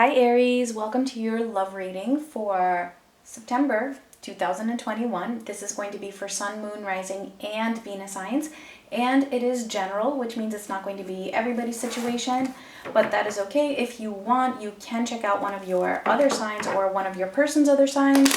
Hi Aries, welcome to your love reading for September 2021. This is going to be for Sun, Moon, Rising, and Venus signs. And it is general, which means it's not going to be everybody's situation, but that is okay. If you want, you can check out one of your other signs or one of your person's other signs,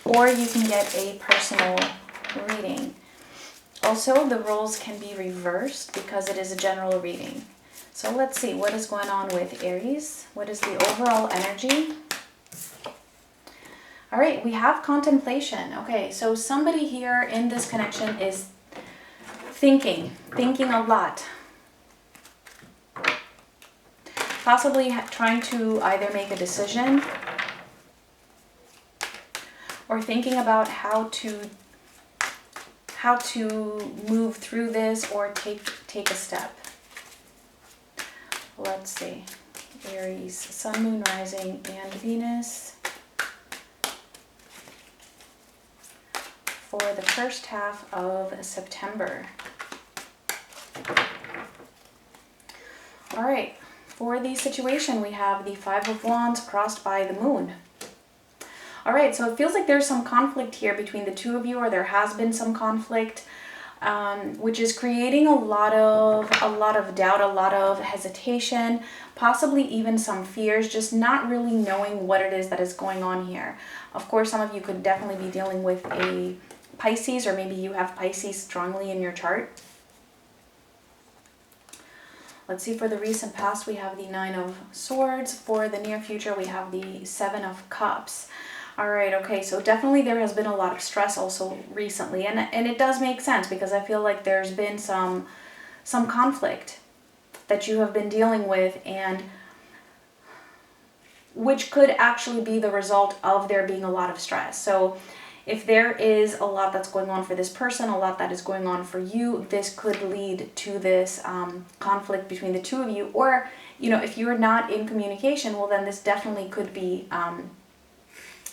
or you can get a personal reading. Also, the roles can be reversed because it is a general reading. So let's see what is going on with Aries. What is the overall energy? All right, we have contemplation. Okay, so somebody here in this connection is thinking a lot. Possibly trying to either make a decision or thinking about how to move through this or take a step. Let's see. Aries, Sun, Moon, Rising, and Venus for the first half of September. All right. For the situation, we have the Five of Wands crossed by the Moon. All right. So it feels like there's some conflict here between the two of you, or there has been some conflict. Which is creating a lot of doubt, a lot of hesitation, possibly even some fears, just not really knowing what it is that is going on here. Of course, some of you could definitely be dealing with a Pisces, or maybe you have Pisces strongly in your chart. Let's see, for the recent past, we have the Nine of Swords. For the near future, we have the Seven of Cups. All right, okay, so definitely there has been a lot of stress also recently, and it does make sense because I feel like there's been some conflict that you have been dealing with, and which could actually be the result of there being a lot of stress. So if there is a lot that's going on for this person, a lot that is going on for you, this could lead to this conflict between the two of you. Or, you know, if you're not in communication, well, then this definitely could be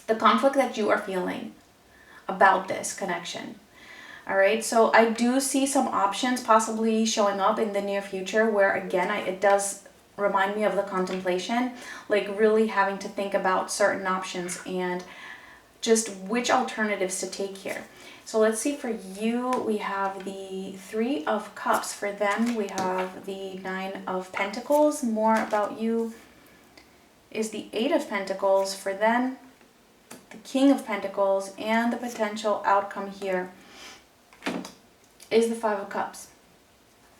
the conflict that you are feeling about this connection. All right, so I do see some options possibly showing up in the near future where, again, it does remind me of the contemplation, like really having to think about certain options and just which alternatives to take here. So let's see, for you, we have the Three of Cups. For them, we have the Nine of Pentacles. More about you is the Eight of Pentacles. For them, the King of Pentacles, and the potential outcome here is the Five of Cups.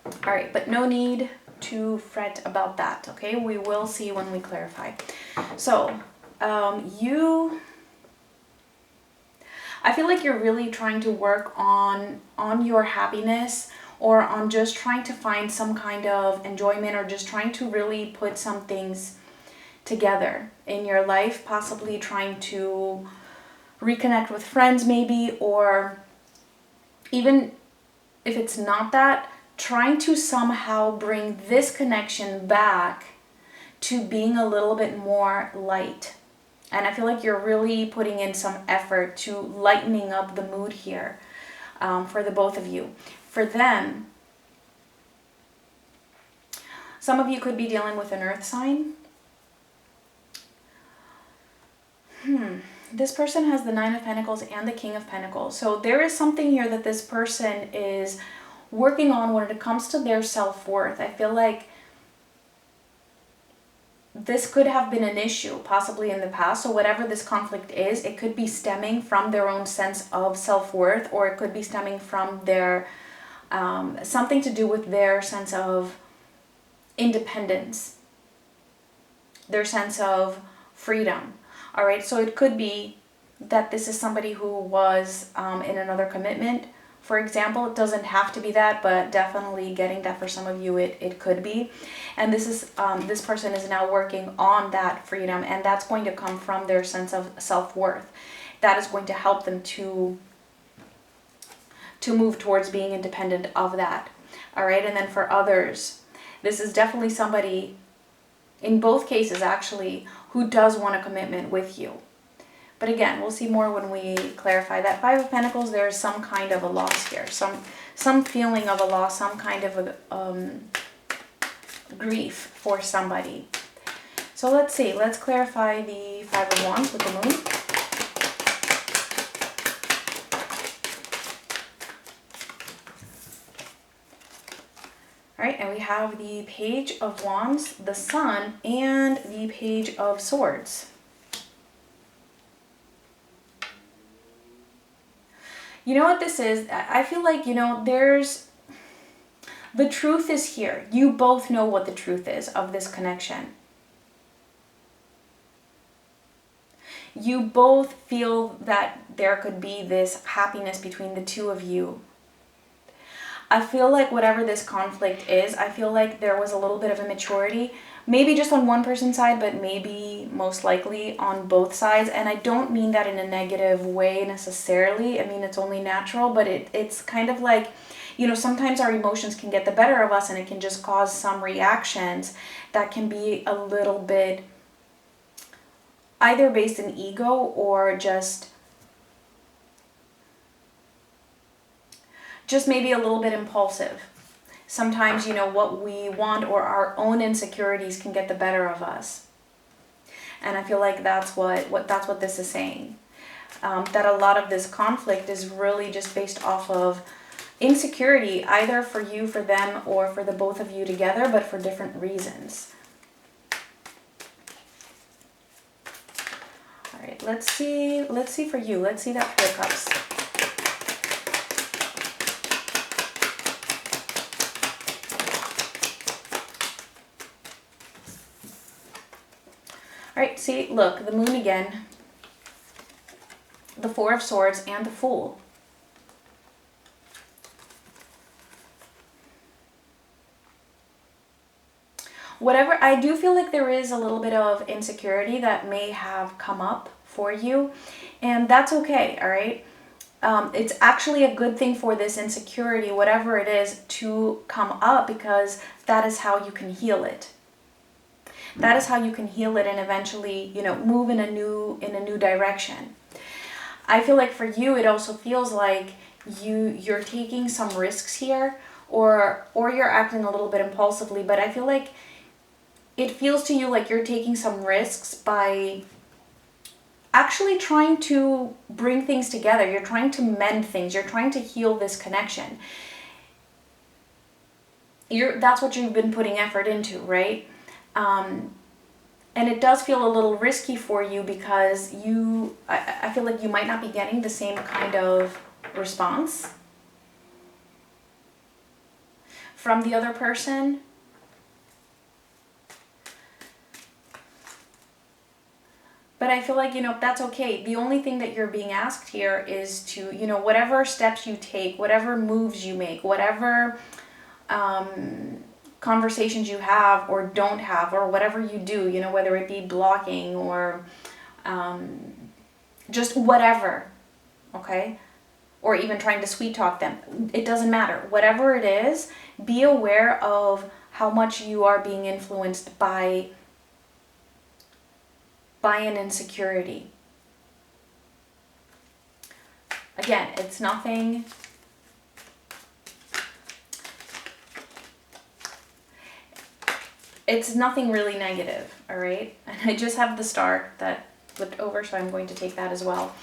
All right, but no need to fret about that, okay? We will see when we clarify. So, I feel like you're really trying to work on your happiness, or on just trying to find some kind of enjoyment, or just trying to really put some things together in your life, possibly trying to reconnect with friends maybe, or even if it's not that, trying to somehow bring this connection back to being a little bit more light. And I feel like you're really putting in some effort to lightening up the mood here for the both of you. For them, some of you could be dealing with an earth sign. This person has the Nine of Pentacles and the King of Pentacles. So there is something here that this person is working on when it comes to their self-worth. I feel like this could have been an issue possibly in the past. So whatever this conflict is, it could be stemming from their own sense of self-worth, or it could be stemming from their something to do with their sense of independence, their sense of freedom. All right, so it could be that this is somebody who was in another commitment, for example. It doesn't have to be that, but definitely getting that for some of you, it could be. And this person is now working on that freedom, and that's going to come from their sense of self-worth. That is going to help them to move towards being independent of that. All right, and then for others, this is definitely somebody, in both cases actually, who does want a commitment with you. But again, we'll see more when we clarify that. Five of Pentacles, there's some kind of a loss here. Some feeling of a loss, some kind of a grief for somebody. So let's see. Let's clarify the Five of Wands with the Moon. All right, and we have the Page of Wands, the Sun, and the Page of Swords. You know what this is? I feel like, you know, the truth is here. You both know what the truth is of this connection. You both feel that there could be this happiness between the two of you. I feel like whatever this conflict is, I feel like there was a little bit of immaturity, maybe just on one person's side, but maybe most likely on both sides. And I don't mean that in a negative way necessarily. I mean, it's only natural, but it's kind of like, you know, sometimes our emotions can get the better of us and it can just cause some reactions that can be a little bit either based in ego or just maybe a little bit impulsive. Sometimes, you know, what we want or our own insecurities can get the better of us. And I feel like that's what this is saying. That a lot of this conflict is really just based off of insecurity, either for you, for them, or for the both of you together, but for different reasons. All right, let's see for you. Let's see that Three of Cups. All right, see, look, the Moon again, the Four of Swords, and the Fool. Whatever, I do feel like there is a little bit of insecurity that may have come up for you, and that's okay, all right? It's actually a good thing for this insecurity, whatever it is, to come up, because that is how you can heal it. That is how you can heal it and eventually, you know, move in a new direction. I feel like for you, it also feels like you're taking some risks here, or you're acting a little bit impulsively, but I feel like it feels to you like you're taking some risks by actually trying to bring things together. You're trying to mend things. You're trying to heal this connection. That's what you've been putting effort into, right? And it does feel a little risky for you because I feel like you might not be getting the same kind of response from the other person. But I feel like, you know, that's okay. The only thing that you're being asked here is to, you know, whatever steps you take, whatever moves you make, whatever conversations you have or don't have, or whatever you do, you know, whether it be blocking or just whatever, okay? Or even trying to sweet talk them. It doesn't matter. Whatever it is, be aware of how much you are being influenced by an insecurity. Again, it's nothing. It's nothing really negative, all right? And I just have the Star that flipped over, so I'm going to take that as well.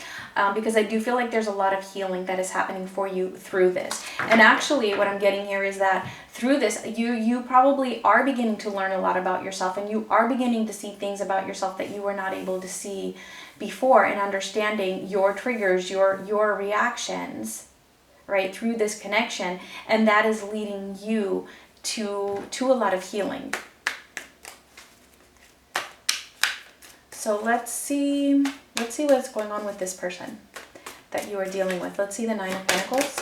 Because I do feel like there's a lot of healing that is happening for you through this. And actually, what I'm getting here is that through this, you probably are beginning to learn a lot about yourself, and you are beginning to see things about yourself that you were not able to see before, and understanding your triggers, your reactions, right, through this connection. And that is leading you to a lot of healing. So let's see what's going on with this person that you are dealing with. Let's see the Nine of Pentacles.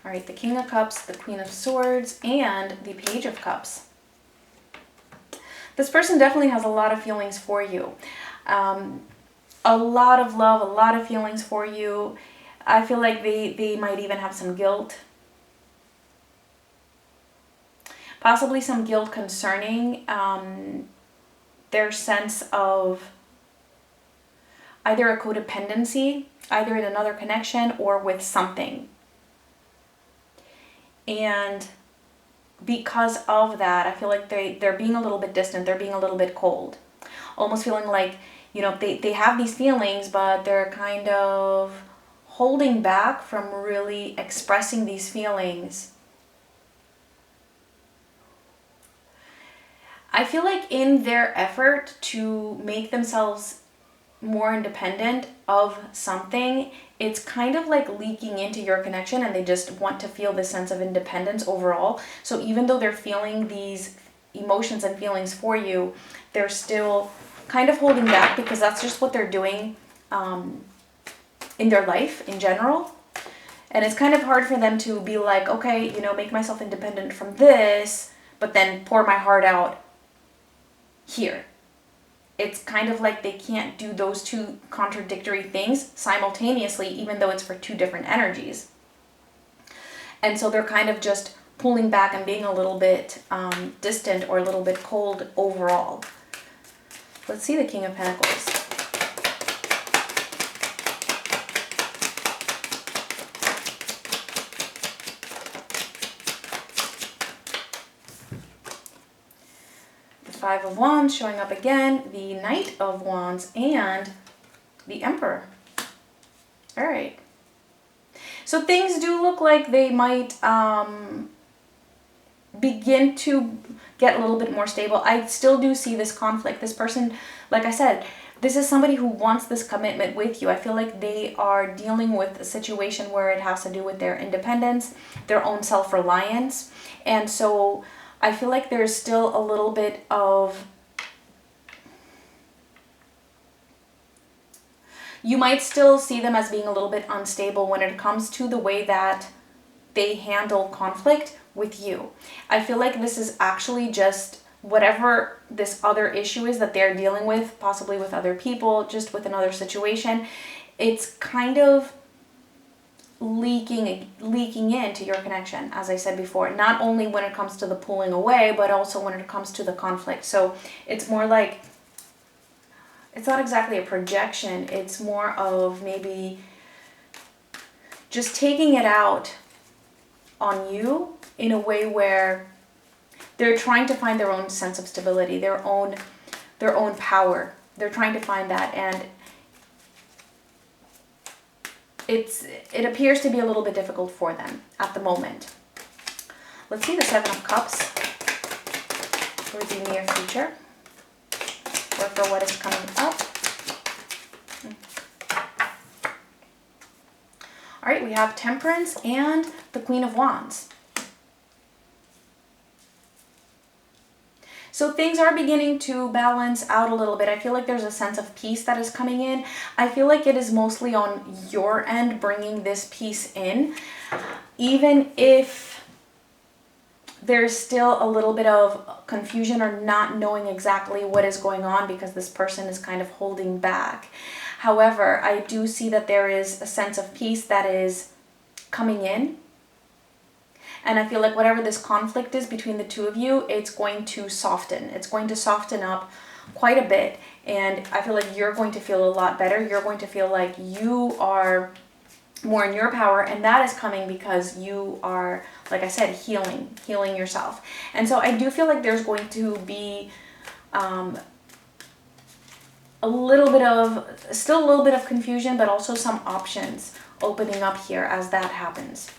All right, the King of Cups, the Queen of Swords, and the Page of Cups. This person definitely has a lot of feelings for you. A lot of love, a lot of feelings for you. I feel like they might even have some guilt. Possibly some guilt concerning their sense of either a codependency, either in another connection or with something. And because of that, I feel like they're being a little bit distant, they're being a little bit cold. Almost feeling like, you know, they have these feelings, but they're kind of holding back from really expressing these feelings. I feel like in their effort to make themselves more independent of something, it's kind of like leaking into your connection, and they just want to feel this sense of independence overall. So even though they're feeling these emotions and feelings for you, they're still kind of holding back because that's just what they're doing in their life in general. And it's kind of hard for them to be like, okay, you know, make myself independent from this, but then pour my heart out here. It's kind of like they can't do those two contradictory things simultaneously, even though it's for two different energies. And so they're kind of just pulling back and being a little bit distant or a little bit cold overall. Let's see the King of Pentacles. Five of Wands showing up again, the Knight of Wands, and the Emperor. All right. So things do look like they might begin to get a little bit more stable. I still do see this conflict. This person, like I said, this is somebody who wants this commitment with you. I feel like they are dealing with a situation where it has to do with their independence, their own self-reliance. And so I feel like there's still a little bit of, you might still see them as being a little bit unstable when it comes to the way that they handle conflict with you. I feel like this is actually just whatever this other issue is that they're dealing with, possibly with other people, just with another situation. It's kind of leaking into your connection, as I said before, not only when it comes to the pulling away, but also when it comes to the conflict. So it's more like, it's not exactly a projection, it's more of maybe just taking it out on you in a way where they're trying to find their own sense of stability, their own power. They're trying to find that, and it appears to be a little bit difficult for them at the moment. Let's see the Seven of Cups for the near future, or for what is coming up. All right, we have Temperance and the Queen of Wands. So things are beginning to balance out a little bit. I feel like there's a sense of peace that is coming in. I feel like it is mostly on your end bringing this peace in, even if there's still a little bit of confusion or not knowing exactly what is going on because this person is kind of holding back. However, I do see that there is a sense of peace that is coming in. And I feel like whatever this conflict is between the two of you, it's going to soften. It's going to soften up quite a bit. And I feel like you're going to feel a lot better. You're going to feel like you are more in your power. And that is coming because you are, like I said, healing yourself. And so I do feel like there's going to be still a little bit of confusion, but also some options opening up here as that happens.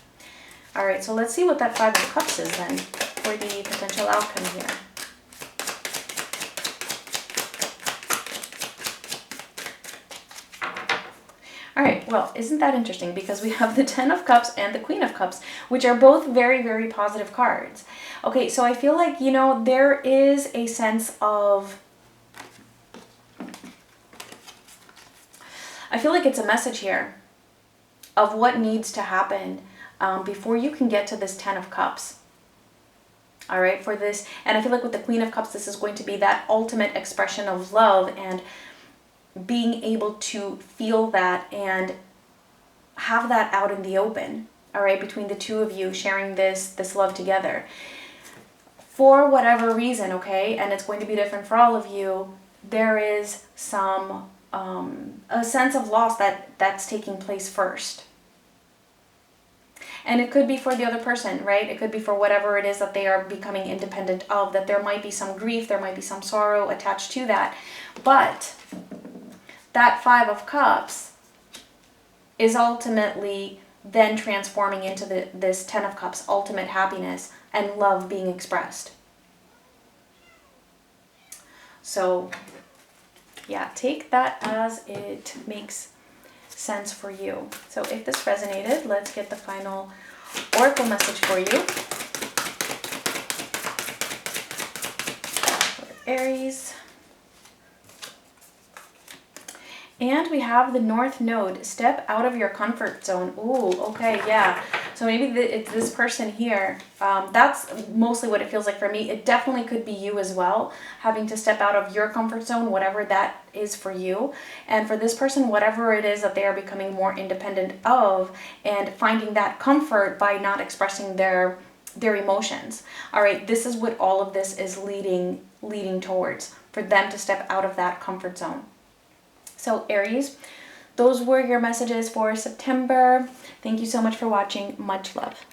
All right, so let's see what that Five of Cups is then for the potential outcome here. All right, well, isn't that interesting? Because we have the Ten of Cups and the Queen of Cups, which are both very, very positive cards. Okay, so I feel like, you know, there is a sense of, I feel like it's a message here of what needs to happen before you can get to this Ten of Cups. All right, for this, and I feel like with the Queen of Cups, this is going to be that ultimate expression of love and being able to feel that and have that out in the open, all right, between the two of you sharing this love together. For whatever reason, okay, and it's going to be different for all of you, there is some a sense of loss that's taking place first. And it could be for the other person, right? It could be for whatever it is that they are becoming independent of, that there might be some grief, there might be some sorrow attached to that. But that Five of Cups is ultimately then transforming into this Ten of Cups, ultimate happiness and love being expressed. So yeah, take that as it makes sense for you. So if this resonated, let's get the final oracle message for you. For Aries. And we have the North Node. Step out of your comfort zone. Ooh, okay, yeah. So maybe it's this person here. That's mostly what it feels like for me. It definitely could be you as well, having to step out of your comfort zone, whatever that is for you. And for this person, whatever it is that they are becoming more independent of, and finding that comfort by not expressing their emotions. All right, this is what all of this is leading towards, for them to step out of that comfort zone. So Aries, those were your messages for September. Thank you so much for watching. Much love.